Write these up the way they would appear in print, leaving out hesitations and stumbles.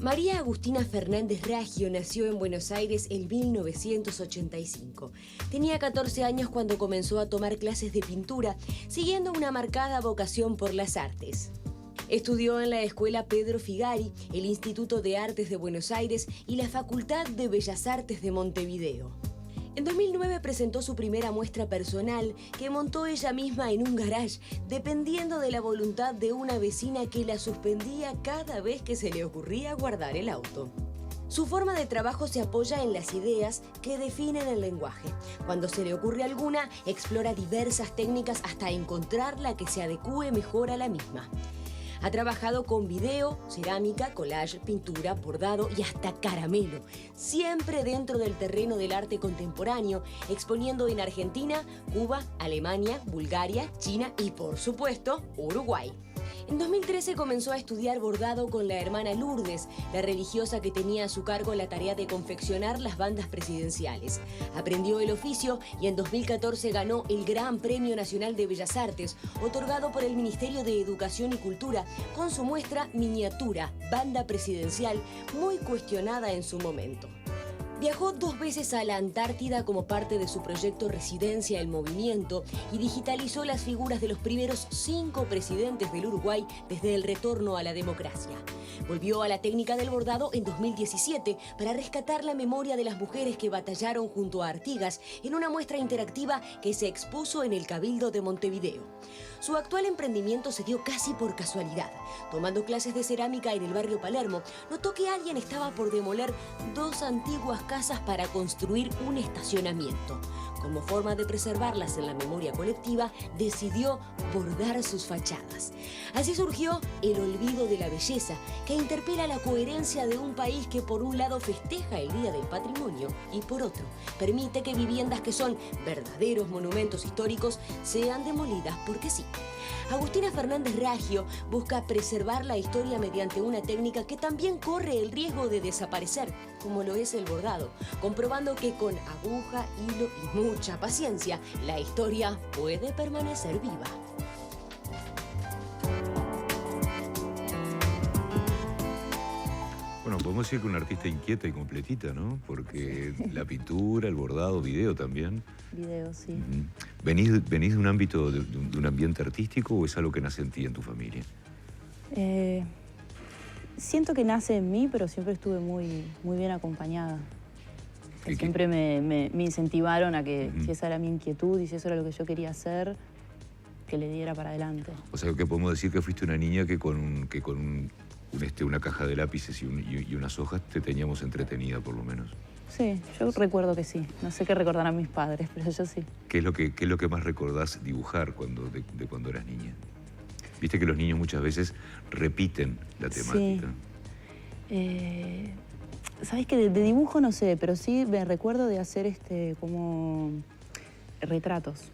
María Agustina Fernández Raggio nació en Buenos Aires en 1985. Tenía 14 años cuando comenzó a tomar clases de pintura, siguiendo una marcada vocación por las artes. Estudió en la Escuela Pedro Figari, el Instituto de Artes de Buenos Aires y la Facultad de Bellas Artes de Montevideo. En 2009 presentó su primera muestra personal que montó ella misma en un garage, dependiendo de la voluntad de una vecina que la suspendía cada vez que se le ocurría guardar el auto. Su forma de trabajo se apoya en las ideas que definen el lenguaje. Cuando se le ocurre alguna, explora diversas técnicas hasta encontrar la que se adecúe mejor a la misma. Ha trabajado con video, cerámica, collage, pintura, bordado y hasta caramelo, siempre dentro del terreno del arte contemporáneo, exponiendo en Argentina, Cuba, Alemania, Bulgaria, China y, por supuesto, Uruguay. En 2013 comenzó a estudiar bordado con la hermana Lourdes, la religiosa que tenía a su cargo la tarea de confeccionar las bandas presidenciales. Aprendió el oficio y en 2014 ganó el Gran Premio Nacional de Bellas Artes, otorgado por el Ministerio de Educación y Cultura, con su muestra Miniatura, Banda Presidencial, muy cuestionada en su momento. Viajó 2 veces a la Antártida como parte de su proyecto Residencia El Movimiento y digitalizó las figuras de los primeros 5 presidentes del Uruguay desde el retorno a la democracia. Volvió a la técnica del bordado en 2017 para rescatar la memoria de las mujeres que batallaron junto a Artigas en una muestra interactiva que se expuso en el Cabildo de Montevideo. Su actual emprendimiento se dio casi por casualidad. Tomando clases de cerámica en el barrio Palermo, notó que alguien estaba por demoler 2 antiguas casas para construir un estacionamiento. Como forma de preservarlas en la memoria colectiva, decidió bordar sus fachadas. Así surgió El Olvido de la Belleza, que interpela la coherencia de un país que por un lado festeja el Día del Patrimonio y por otro permite que viviendas que son verdaderos monumentos históricos sean demolidas porque sí. Agustina Fernández Raggio busca preservar la historia mediante una técnica que también corre el riesgo de desaparecer, como lo es el bordado, comprobando que con aguja, hilo y mucha paciencia, la historia puede permanecer viva. Bueno, podemos decir que una artista inquieta y completita, ¿no? Porque la pintura, el bordado, video también. Video, sí. ¿Venís de un ámbito, de un ambiente artístico o es algo que nace en ti, en tu familia? Siento que nace en mí, pero siempre estuve muy bien acompañada. Siempre me incentivaron a que si esa era mi inquietud y si eso era lo que yo quería hacer, que le diera para adelante. O sea, que podemos decir que fuiste una niña que con una caja de lápices y unas hojas te teníamos entretenida, por lo menos. Sí, yo recuerdo que sí. No sé qué recordarán mis padres, pero yo sí. ¿Qué es lo que más recordás dibujar de cuando eras niña? Viste que los niños muchas veces repiten la temática. Sí. Sabés que de dibujo no sé, pero sí me recuerdo de hacer como retratos.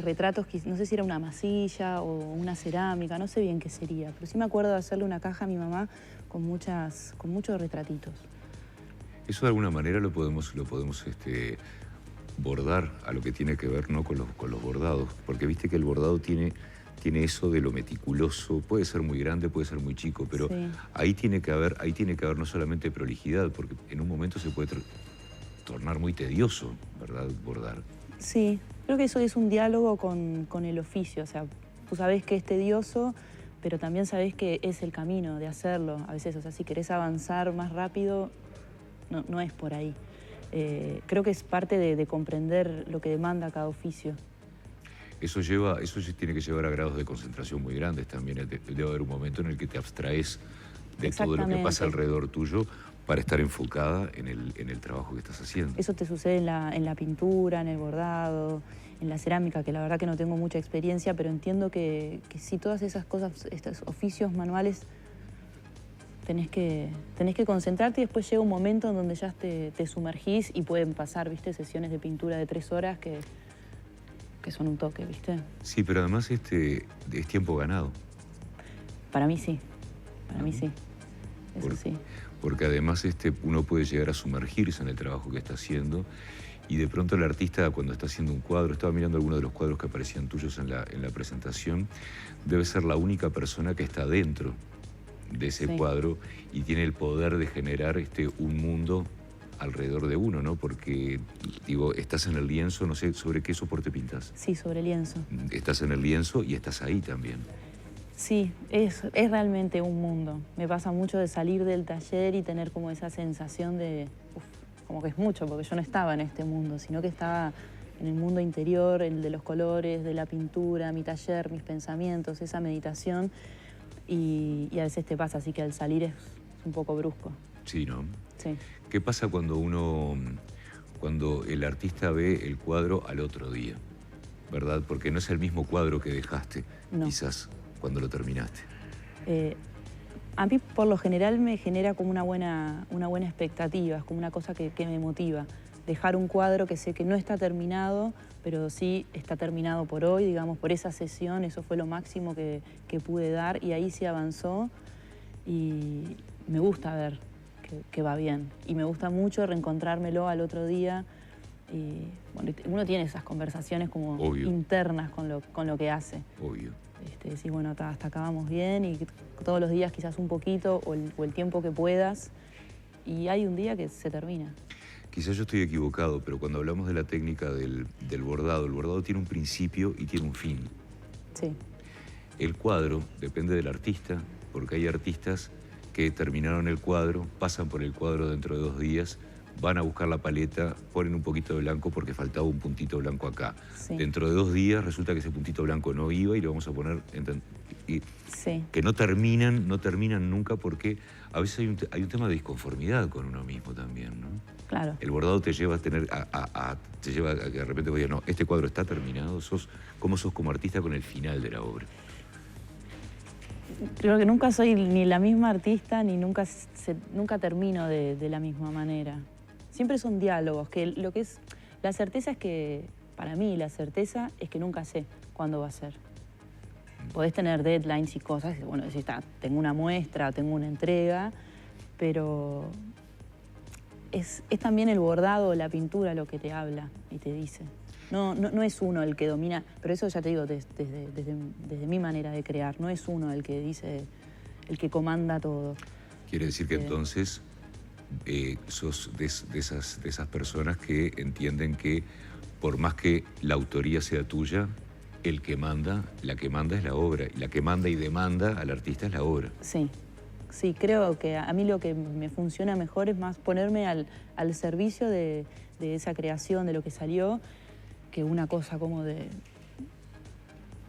Retratos, no sé si era una masilla o una cerámica, no sé bien qué sería, pero sí me acuerdo de hacerle una caja a mi mamá con muchos retratitos. Eso de alguna manera lo podemos bordar a lo que tiene que ver, ¿no?, con los bordados, porque viste que el bordado tiene eso de lo meticuloso, puede ser muy grande, puede ser muy chico, pero sí, ahí tiene que haber no solamente prolijidad, porque en un momento se puede tornar muy tedioso, ¿verdad?, bordar. Sí, creo que eso es un diálogo con el oficio, o sea, tú sabés que es tedioso, pero también sabés que es el camino de hacerlo. A veces, o sea, si querés avanzar más rápido, no es por ahí. Creo que es parte de comprender lo que demanda cada oficio. Eso tiene que llevar a grados de concentración muy grandes también. Debe haber un momento en el que te abstraes de todo lo que pasa alrededor tuyo para estar enfocada en el trabajo que estás haciendo. Eso te sucede en la pintura, en el bordado, en la cerámica, que la verdad que no tengo mucha experiencia, pero entiendo que sí, todas esas cosas, estos oficios manuales, tenés que concentrarte y después llega un momento en donde ya te sumergís y pueden pasar, ¿viste?, sesiones de pintura de 3 horas que son un toque, ¿viste? Sí, pero además es tiempo ganado. Para mí sí, para mí sí, eso sí. Porque además uno puede llegar a sumergirse en el trabajo que está haciendo y de pronto el artista, cuando está haciendo un cuadro, estaba mirando algunos de los cuadros que aparecían tuyos en la presentación, debe ser la única persona que está dentro de ese Sí. cuadro y tiene el poder de generar un mundo alrededor de uno, ¿no? Porque, digo, estás en el lienzo, no sé, ¿sobre qué soporte pintas? Sí, sobre lienzo. Estás en el lienzo y estás ahí también. Sí, es realmente un mundo. Me pasa mucho de salir del taller y tener como esa sensación de, uf, como que es mucho, porque yo no estaba en este mundo, sino que estaba en el mundo interior, el de los colores, de la pintura, mi taller, mis pensamientos, esa meditación. Y a veces te pasa así que al salir es un poco brusco. Sí, ¿no? Sí. ¿Qué pasa cuando el artista ve el cuadro al otro día? ¿Verdad? Porque no es el mismo cuadro que dejaste, No. quizás, cuando lo terminaste. A mí, por lo general, me genera como una buena expectativa, es como una cosa que me motiva. Dejar un cuadro que sé que no está terminado, pero sí está terminado por hoy, digamos, por esa sesión, eso fue lo máximo que pude dar y ahí sí avanzó y me gusta ver que va bien. Y me gusta mucho reencontrármelo al otro día y bueno, uno tiene esas conversaciones como Obvio. internas con lo que hace. Obvio. Decís, bueno, hasta acá vamos bien y todos los días quizás un poquito o el tiempo que puedas y hay un día que se termina. Quizás yo estoy equivocado, pero cuando hablamos de la técnica del bordado, el bordado tiene un principio y tiene un fin. Sí, El cuadro depende del artista, porque hay artistas que terminaron el cuadro, pasan por el cuadro dentro de 2 días, van a buscar la paleta, ponen un poquito de blanco porque faltaba un puntito blanco acá. sí. Dentro de 2 días resulta que ese puntito blanco no iba y lo vamos a poner... Sí, que no terminan nunca porque a veces hay un tema de disconformidad con uno mismo también, ¿no? claro. El bordado te lleva a tener, te lleva a que de repente vos digas, no, este cuadro está terminado, ¿cómo sos como artista con el final de la obra? Creo que nunca soy ni la misma artista ni nunca termino de la misma manera. Siempre son diálogos, que lo que es... La certeza es que, para mí, la certeza es que nunca sé cuándo va a ser. Podés tener deadlines y cosas, bueno, decís, tengo una muestra, tengo una entrega, pero es también el bordado o la pintura lo que te habla y te dice. No es uno el que domina, pero eso ya te digo desde mi manera de crear, no es uno el que dice, el que comanda todo. Quiere decir que entonces sos de esas personas que entienden que por más que la autoría sea tuya, el que manda, la que manda es la obra, y la que manda y demanda al artista es la obra. Sí, sí, creo que a mí lo que me funciona mejor es más ponerme al servicio de esa creación, de lo que salió, que una cosa como de...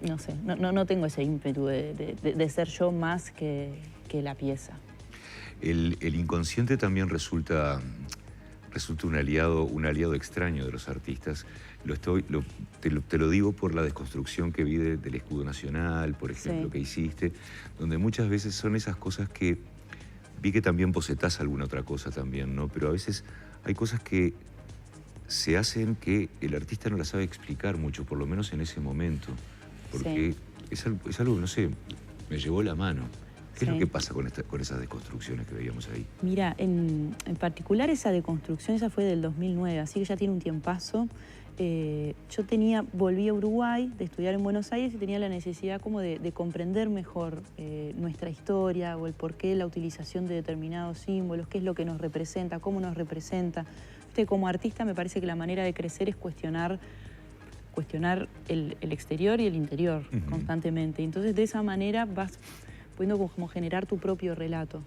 No sé, no tengo ese ímpetu de ser yo más que la pieza. El inconsciente también resulta un aliado extraño de los artistas. Te lo digo por la desconstrucción que vi del escudo nacional, por ejemplo, Sí. que hiciste, donde muchas veces son esas cosas que vi que también bocetás alguna otra cosa también, ¿no? Pero a veces hay cosas que se hacen que el artista no las sabe explicar mucho, por lo menos en ese momento, porque es algo, no sé, me llevó la mano. ¿Qué es lo que pasa con esas desconstrucciones que veíamos ahí? Mira, en particular esa deconstrucción, esa fue del 2009, así que ya tiene un tiempazo. Volví a Uruguay de estudiar en Buenos Aires y tenía la necesidad como de comprender mejor nuestra historia o el porqué, la utilización de determinados símbolos, qué es lo que nos representa, cómo nos representa. Como artista me parece que la manera de crecer es cuestionar el exterior y el interior constantemente. Entonces de esa manera vas pudiendo como generar tu propio relato.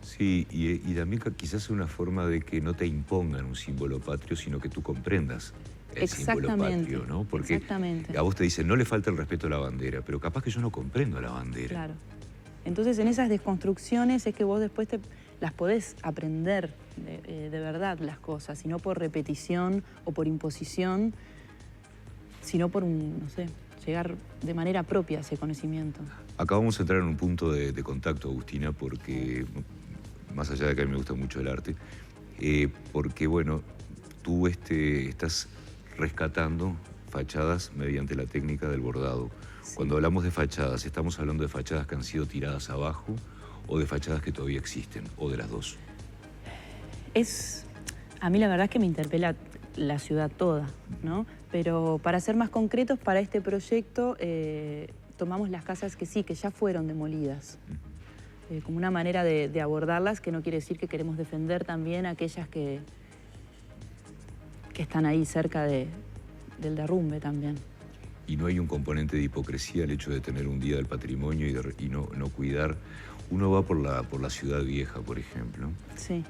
Sí, y también quizás es una forma de que no te impongan un símbolo patrio, sino que tú comprendas el símbolo patrio, ¿no? Porque a vos te dicen, no le falta el respeto a la bandera, pero capaz que yo no comprendo la bandera. Claro. Entonces, en esas desconstrucciones es que vos después las podés aprender de verdad las cosas, y no por repetición o por imposición, sino por no sé, llegar de manera propia a ese conocimiento. Acá vamos a entrar en un punto de contacto, Agustina, porque más allá de que a mí me gusta mucho el arte, porque, bueno, tú estás rescatando fachadas mediante la técnica del bordado. Sí. Cuando hablamos de fachadas, ¿estamos hablando de fachadas que han sido tiradas abajo o de fachadas que todavía existen, o de las dos? A mí la verdad es que me interpela la ciudad toda, ¿no? Pero para ser más concretos, para este proyecto tomamos las casas que ya fueron demolidas. como una manera de abordarlas, que no quiere decir que queremos defender también a aquellas que están ahí cerca del derrumbe también. Y no hay un componente de hipocresía el hecho de tener un día del patrimonio y no cuidar. Uno va por la ciudad vieja, por ejemplo, Sí.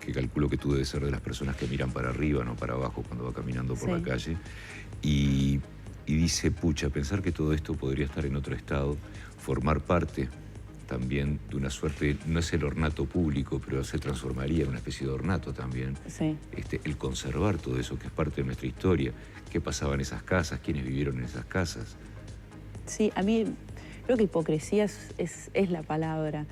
Que calculo que tú debes ser de las personas que miran para arriba, no para abajo, cuando va caminando por la calle, y dice, pucha, pensar que todo esto podría estar en otro estado, formar parte también de una suerte, no es el ornato público, pero se transformaría en una especie de ornato también. Sí. El conservar todo eso que es parte de nuestra historia, qué pasaba en esas casas, quiénes vivieron en esas casas. Sí, a mí creo que hipocresía es la palabra.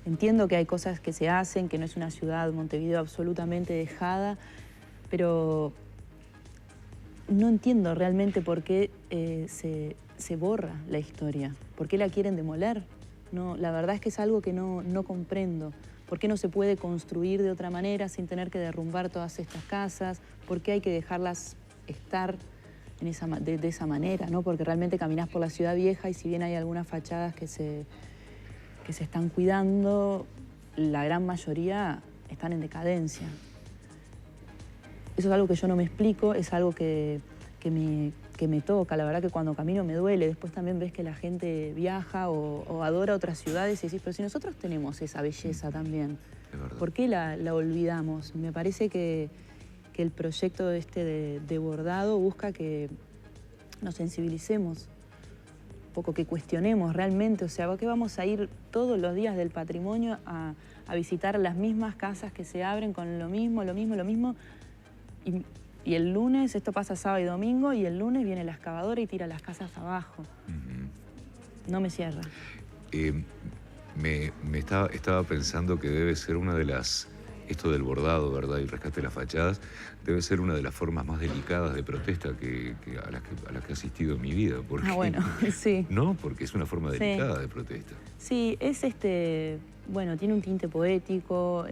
Entiendo que hay cosas que se hacen, que no es una ciudad, Montevideo, absolutamente dejada, pero no entiendo realmente por qué se borra la historia. ¿Por qué la quieren demoler? No, la verdad es que es algo que no comprendo. ¿Por qué no se puede construir de otra manera sin tener que derrumbar todas estas casas? ¿Por qué hay que dejarlas estar de esa manera, ¿no? Porque realmente caminás por la ciudad vieja y si bien hay algunas fachadas que se están cuidando, la gran mayoría están en decadencia. Eso es algo que yo no me explico, es algo que me toca. La verdad que cuando camino me duele. Después también ves que la gente viaja o adora otras ciudades y decís, pero si nosotros tenemos esa belleza también, ¿por qué la olvidamos? Me parece que el proyecto de bordado busca que nos sensibilicemos, un poco que cuestionemos realmente, o sea, ¿qué vamos a ir todos los días del patrimonio a visitar las mismas casas que se abren con lo mismo? Y el lunes, esto pasa sábado y domingo, y el lunes viene la excavadora y tira las casas abajo. No me cierra. Estaba pensando que debe ser una de las... Esto del bordado, ¿verdad? Y el rescate de las fachadas, debe ser una de las formas más delicadas de protesta a las que he asistido en mi vida. Porque, bueno, sí. No, porque es una forma delicada de protesta. Sí, es bueno, tiene un tinte poético,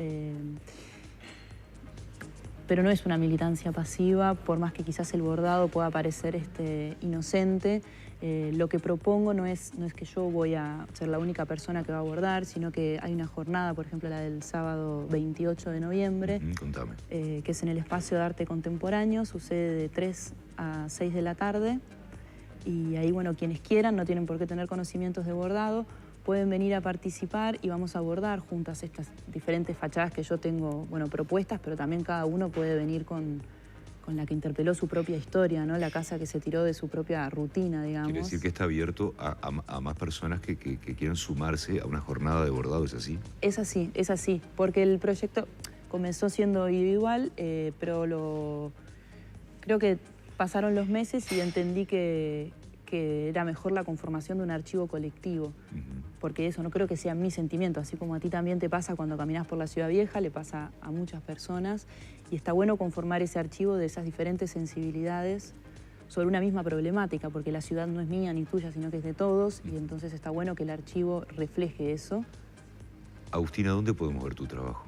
pero no es una militancia pasiva, por más que quizás el bordado pueda parecer inocente. Lo que propongo no es que yo voy a ser la única persona que va a bordar, sino que hay una jornada, por ejemplo, la del sábado 28 de noviembre, Contame. Que es en el Espacio de Arte Contemporáneo, sucede de 3 a 6 de la tarde, y ahí, bueno, quienes quieran, no tienen por qué tener conocimientos de bordado, pueden venir a participar y vamos a bordar juntas estas diferentes fachadas que yo tengo, bueno, propuestas, pero también cada uno puede venir con la que interpeló su propia historia, ¿no? La casa que se tiró de su propia rutina, digamos. Quiere decir que está abierto a más personas que quieran sumarse a una jornada de bordado, ¿es así? Es así, porque el proyecto comenzó siendo individual, pero creo que pasaron los meses y entendí que era mejor la conformación de un archivo colectivo. Porque eso no creo que sea mi sentimiento, así como a ti también te pasa cuando caminás por la ciudad vieja, le pasa a muchas personas, y está bueno conformar ese archivo de esas diferentes sensibilidades sobre una misma problemática, porque la ciudad no es mía ni tuya, sino que es de todos, y entonces está bueno que el archivo refleje eso. Agustina, ¿dónde podemos ver tu trabajo?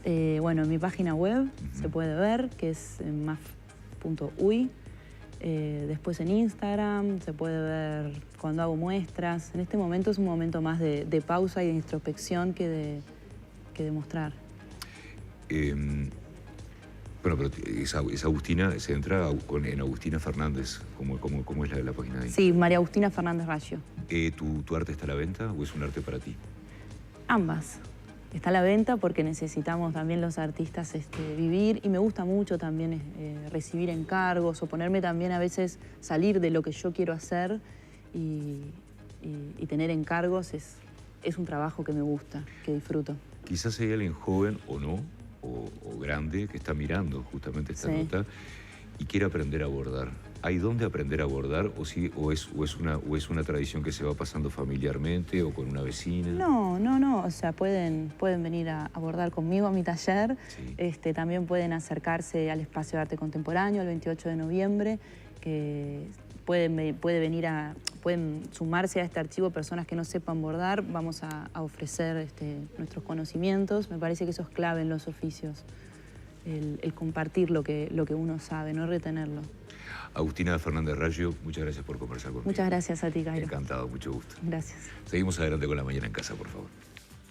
Bueno, en mi página web se puede ver, que es maf.uy. Después en Instagram se puede ver cuando hago muestras. En este momento es un momento más de pausa y de introspección que de mostrar. Bueno, pero es Agustina, se entra en Agustina Fernández, ¿cómo es la página de ahí? Sí, María Agustina Fernández Raggio. ¿Tu arte está a la venta o es un arte para ti? Ambas. Está a la venta porque necesitamos también los artistas vivir, y me gusta mucho también recibir encargos o ponerme también a veces, salir de lo que yo quiero hacer y tener encargos es un trabajo que me gusta, que disfruto. Quizás hay alguien joven o no, o grande, que está mirando justamente esta nota y quiere aprender a bordar. ¿Hay dónde aprender a bordar o es una tradición que se va pasando familiarmente o con una vecina? No, o sea, pueden venir a bordar conmigo a mi taller. Sí. También pueden acercarse al Espacio de Arte Contemporáneo el 28 de noviembre, que pueden sumarse a este archivo personas que no sepan bordar. Vamos a ofrecer nuestros conocimientos. Me parece que eso es clave en los oficios. el compartir lo que uno sabe, no retenerlo. Agustina Fernández Raggio, muchas gracias por conversar conmigo. Muchas gracias a ti, Cairo. Encantado, mucho gusto. Gracias. Seguimos adelante con La Mañana en Casa, por favor.